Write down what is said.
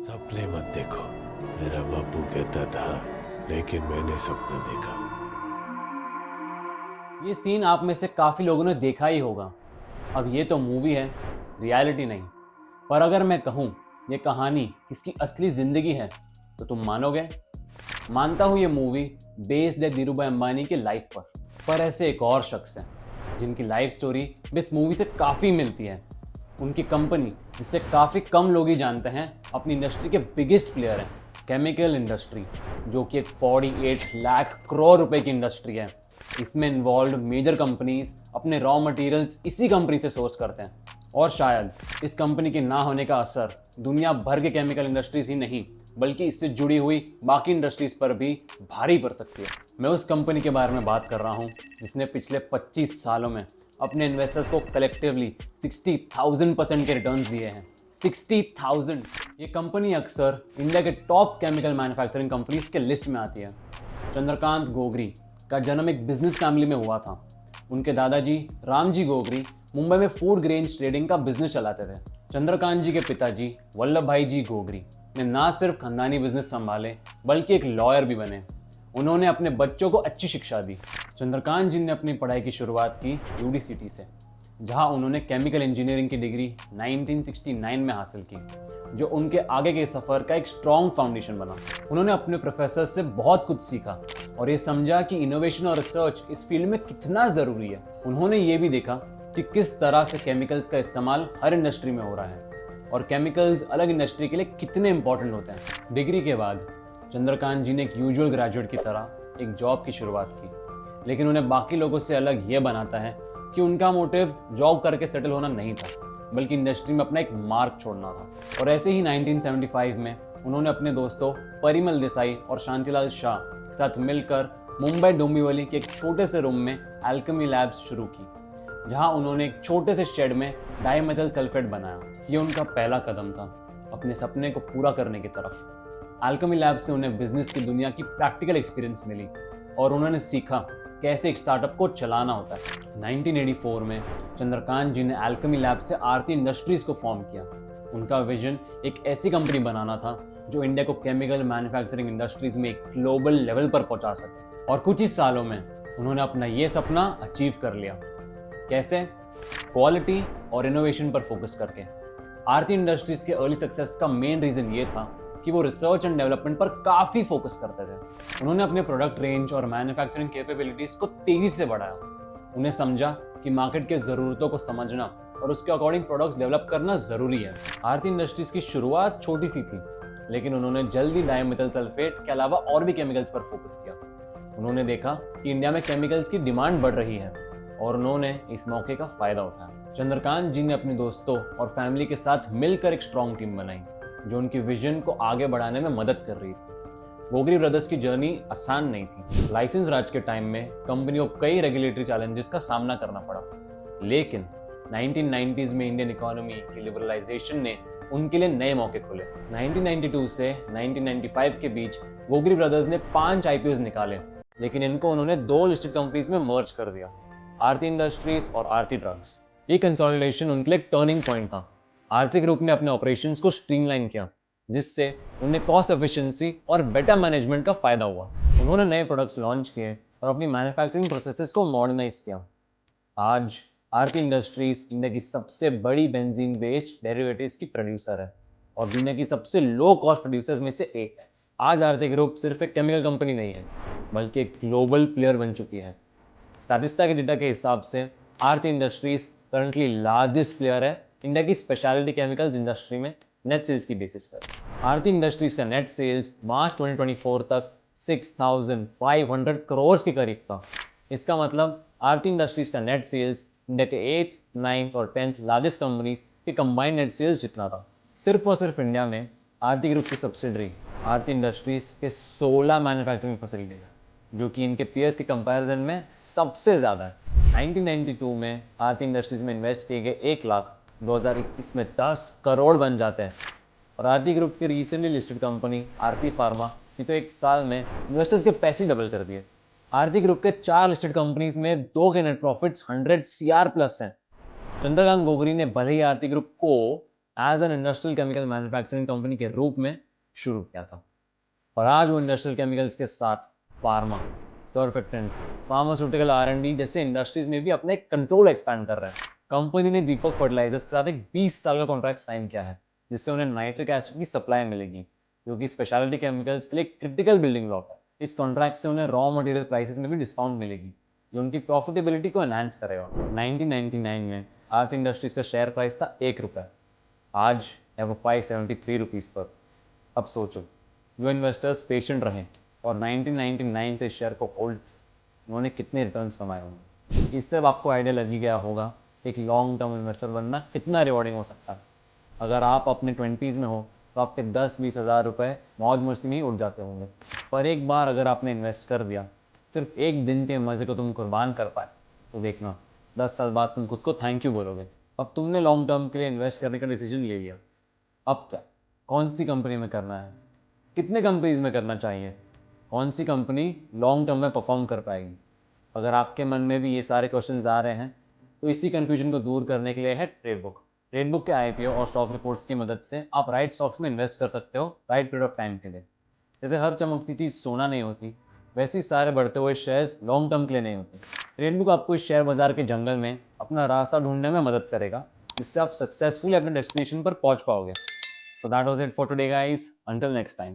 सपने मत देखो, मेरा बापू कहता था, लेकिन मैंने सपना देखा। ये सीन आप में से काफ़ी लोगों ने देखा ही होगा। अब ये तो मूवी है, रियलिटी नहीं। पर अगर मैं कहूँ ये कहानी किसकी असली ज़िंदगी है तो तुम मानोगे? मानता हूँ ये मूवी बेस्ड है धीरूभाई अंबानी की लाइफ पर ऐसे एक और शख्स हैं जिनकी लाइफ स्टोरी भी इस मूवी से काफ़ी मिलती है। उनकी कंपनी जिससे काफ़ी कम लोग ही जानते हैं अपनी इंडस्ट्री के बिगेस्ट प्लेयर हैं, केमिकल इंडस्ट्री, जो कि एक 48 लाख करोड़ रुपए की इंडस्ट्री है। इसमें इन्वॉल्व मेजर कंपनीज अपने रॉ मटेरियल्स इसी कंपनी से सोर्स करते हैं और शायद इस कंपनी के ना होने का असर दुनिया भर के केमिकल इंडस्ट्रीज ही नहीं बल्कि इससे जुड़ी हुई बाकी इंडस्ट्रीज पर भी भारी पड़ सकती है। मैं उस कंपनी के बारे में बात कर रहा हूँ जिसने पिछले 25 सालों में अपने इन्वेस्टर्स को कलेक्टिवली 60,000% के रिटर्न्स दिए हैं। 60,000। ये कंपनी अक्सर इंडिया के टॉप केमिकल मैन्युफैक्चरिंग कंपनीज के लिस्ट में आती है। चंद्रकांत गोगरी का जन्म एक बिजनेस फैमिली में हुआ था। उनके दादाजी रामजी गोगरी मुंबई में फूड ग्रेन्स ट्रेडिंग का बिजनेस चलाते थे। चंद्रकांत जी के पिताजी वल्लभ भाई जी गोगरी ने ना सिर्फ खानदानी बिजनेस संभाले बल्कि एक लॉयर भी बने। उन्होंने अपने बच्चों को अच्छी शिक्षा दी। चंद्रकांत जी ने अपनी पढ़ाई की शुरुआत की यूडीसीटी से, जहां उन्होंने केमिकल इंजीनियरिंग की डिग्री 1969 में हासिल की, जो उनके आगे के सफ़र का एक स्ट्रॉन्ग फाउंडेशन बना। उन्होंने अपने प्रोफेसर से बहुत कुछ सीखा और ये समझा कि इनोवेशन और रिसर्च इस फील्ड में कितना ज़रूरी है। उन्होंने ये भी देखा कि किस तरह से केमिकल्स का इस्तेमाल हर इंडस्ट्री में हो रहा है और केमिकल्स अलग इंडस्ट्री के लिए कितने इंपॉर्टेंट होते हैं। डिग्री के बाद चंद्रकांत जी ने एक यूजुअल ग्रेजुएट की तरह एक जॉब की शुरुआत की, लेकिन उन्हें बाकी लोगों से अलग ये बनाता है कि उनका मोटिव जॉब करके सेटल होना नहीं था बल्कि इंडस्ट्री में अपना एक मार्क छोड़ना था। और ऐसे ही 1975 में उन्होंने अपने दोस्तों परिमल देसाई और शांतिलाल शाह के साथ मिलकर मुंबई डोंबिवली के एक छोटे से रूम में एल्केमी लैब्स शुरू की, जहां उन्होंने एक छोटे से शेड में डाइमेथाइल सल्फेट बनाया। ये उनका पहला कदम था अपने सपने को पूरा करने की तरफ। एल्केमी लैब से उन्हें बिजनेस की दुनिया की प्रैक्टिकल एक्सपीरियंस मिली और उन्होंने सीखा कैसे एक स्टार्टअप को चलाना होता है। 1984 में चंद्रकांत जी ने एल्केमी लैब से आरती इंडस्ट्रीज को फॉर्म किया। उनका विजन एक ऐसी कंपनी बनाना था जो इंडिया को केमिकल मैन्युफैक्चरिंग इंडस्ट्रीज में एक ग्लोबल लेवल पर पहुंचा सके, और कुछ ही सालों में उन्होंने अपना ये सपना अचीव कर लिया। कैसे? क्वालिटी और इनोवेशन पर फोकस करके। आरती इंडस्ट्रीज के अर्ली सक्सेस का मेन रीजन ये था कि वो रिसर्च एंड डेवलपमेंट पर काफ़ी फोकस करते थे। उन्होंने अपने प्रोडक्ट रेंज और मैन्युफैक्चरिंग कैपेबिलिटीज को तेज़ी से बढ़ाया। उन्हें समझा कि मार्केट के ज़रूरतों को समझना और उसके अकॉर्डिंग प्रोडक्ट्स डेवलप करना ज़रूरी है। आरती इंडस्ट्रीज की शुरुआत छोटी सी थी, लेकिन उन्होंने जल्दी डाइमेथाइल सल्फेट के अलावा और भी केमिकल्स पर फोकस किया। उन्होंने देखा कि इंडिया में केमिकल्स की डिमांड बढ़ रही है और उन्होंने इस मौके का फ़ायदा उठाया। चंद्रकांत जी ने अपने दोस्तों और फैमिली के साथ मिलकर एक स्ट्रॉन्ग टीम बनाई जो उनकी विजन को आगे बढ़ाने में मदद कर रही थी। गोगरी ब्रदर्स की जर्नी आसान नहीं थी। लाइसेंस राज के टाइम में कंपनियों को कई रेगुलेटरी चैलेंजेस का सामना करना पड़ा, लेकिन 1990s में इंडियन इकोनॉमी की लिबरलाइजेशन ने उनके लिए नए मौके खोले। 1992 से 1995 के बीच गोगरी ब्रदर्स ने 5 IPOs निकाले, लेकिन इनको उन्होंने 2 लिस्टेड कंपनीज में मर्ज कर दिया, आरती इंडस्ट्रीज और आरती ड्रग्स। ये कंसोलिडेशन उनके लिए एक टर्निंग पॉइंट था। आरती ग्रुप ने अपने ऑपरेशंस को स्ट्रीमलाइन किया, जिससे उन्हें कॉस्ट एफिशिएंसी और बेटर मैनेजमेंट का फायदा हुआ। उन्होंने नए प्रोडक्ट्स लॉन्च किए और अपनी मैन्युफैक्चरिंग प्रोसेसेस को मॉडर्नाइज किया। आज आरती इंडस्ट्रीज इंडिया की सबसे बड़ी बेंजीन बेस्ड डेरिवेटिव्स की प्रोड्यूसर है और दुनिया की सबसे लो कॉस्ट प्रोड्यूसर्स में से एक है। आज आरती ग्रुप सिर्फ एक केमिकल कंपनी नहीं है बल्कि एक ग्लोबल प्लेयर बन चुकी है। स्टैटिस्टा के डेटा के हिसाब से आरती इंडस्ट्रीज करंटली लार्जेस्ट प्लेयर है इंडिया की स्पेशलिटी केमिकल्स इंडस्ट्री में नेट सेल्स की बेसिस पर। आरती इंडस्ट्रीज का नेट सेल्स मार्च 2024 तक 6,500 करोड़ के करीब था। इसका मतलब आरती इंडस्ट्रीज का नेट सेल्स इंडिया के 8th, 9th और 10th लार्जेस्ट कंपनीज के कंबाइंड नेट सेल्स जितना था। सिर्फ और सिर्फ इंडिया में आरती ग्रुप की सब्सिडरी आरती इंडस्ट्रीज के 16 मैन्युफैक्चरिंग फैसिलिटी है, जो कि इनके पीयर्स के कंपैरिजन में सबसे ज़्यादा है। 1992 में आरती इंडस्ट्रीज में इन्वेस्ट किए गए 1 लाख 2021 में 10 करोड़ बन जाते हैं। और आरती ग्रुप की रिसेंटली लिस्टेड कंपनी आरती फार्मा ने तो 1 साल में इन्वेस्टर्स के पैसे डबल कर दिए। आरती ग्रुप के 4 लिस्टेड कंपनीज में 2 के नेट प्रॉफिट्स 100 CR प्लस हैं। चंद्रकांत गोगरी ने भले ही आरती ग्रुप को as an industrial chemical manufacturing company के रूप में शुरू किया था। और आज वो इंडस्ट्रियल केमिकल्स के साथ फार्मा, सर्फेक्टेंट्स, फार्मास्यूटिकल R&D जैसे इंडस्ट्रीज में भी अपने कंट्रोल एक्सपैंड कर रहे हैं। कंपनी ने दीपक फर्टिलाइजर्स के साथ एक 20 साल का कॉन्ट्रैक्ट साइन किया है, जिससे उन्हें नाइट्रिक एसिड की सप्लाई मिलेगी, जो कि स्पेशलिटी केमिकल्स के लिए क्रिटिकल बिल्डिंग ब्लॉक है। इस कॉन्ट्रैक्ट से उन्हें रॉ मटेरियल प्राइसेस में भी डिस्काउंट मिलेगी, जो उनकी प्रॉफिटेबिलिटी को एनहांस करेगा। 1999 में आरती इंडस्ट्रीज का शेयर प्राइस था ₹1, आज है वो ₹573 पर। अब सोचो, जो इन्वेस्टर्स पेशेंट रहे और 1999 से शेयर को होल्ड, उन्होंने कितने रिटर्न्स कमाए होंगे। इससे अब आपको आइडिया लग ही गया होगा एक लॉन्ग टर्म इन्वेस्टर बनना कितना रिवॉर्डिंग हो सकता है। अगर आप अपने 20s में हो तो आपके 10-20 हज़ार रुपये मौज मस्ती में ही उड़ जाते होंगे, पर एक बार अगर आपने इन्वेस्ट कर दिया, सिर्फ एक दिन के मज़े को तुम कुर्बान कर पाए, तो देखना 10 साल बाद तुम खुद को थैंक यू बोलोगे। अब तुमने लॉन्ग टर्म के लिए इन्वेस्ट करने का डिसीजन ले लिया, अब क्या, कौन सी कंपनी में करना है, कितने कंपनीज में करना चाहिए, कौन सी कंपनी लॉन्ग टर्म में परफॉर्म कर पाएगी। अगर आपके मन में भी ये सारे क्वेश्चंस आ रहे हैं, तो इसी कंफ्यूजन को दूर करने के लिए है ट्रेडबुक। ट्रेडबुक के IPO और स्टॉक रिपोर्ट्स की मदद से आप राइट स्टॉक्स में इन्वेस्ट कर सकते हो राइट पीरियड ऑफ टाइम के लिए। जैसे हर चमकती चीज़ सोना नहीं होती, वैसे ही सारे बढ़ते हुए शेयर्स लॉन्ग टर्म के लिए नहीं होते। ट्रेडबुक आपको इस शेयर बाजार के जंगल में अपना रास्ता ढूंढने में मदद करेगा, जिससे आप सक्सेसफुली अपने डेस्टिनेशन पर पहुंच पाओगे। So that was it for today, guys. Until next time.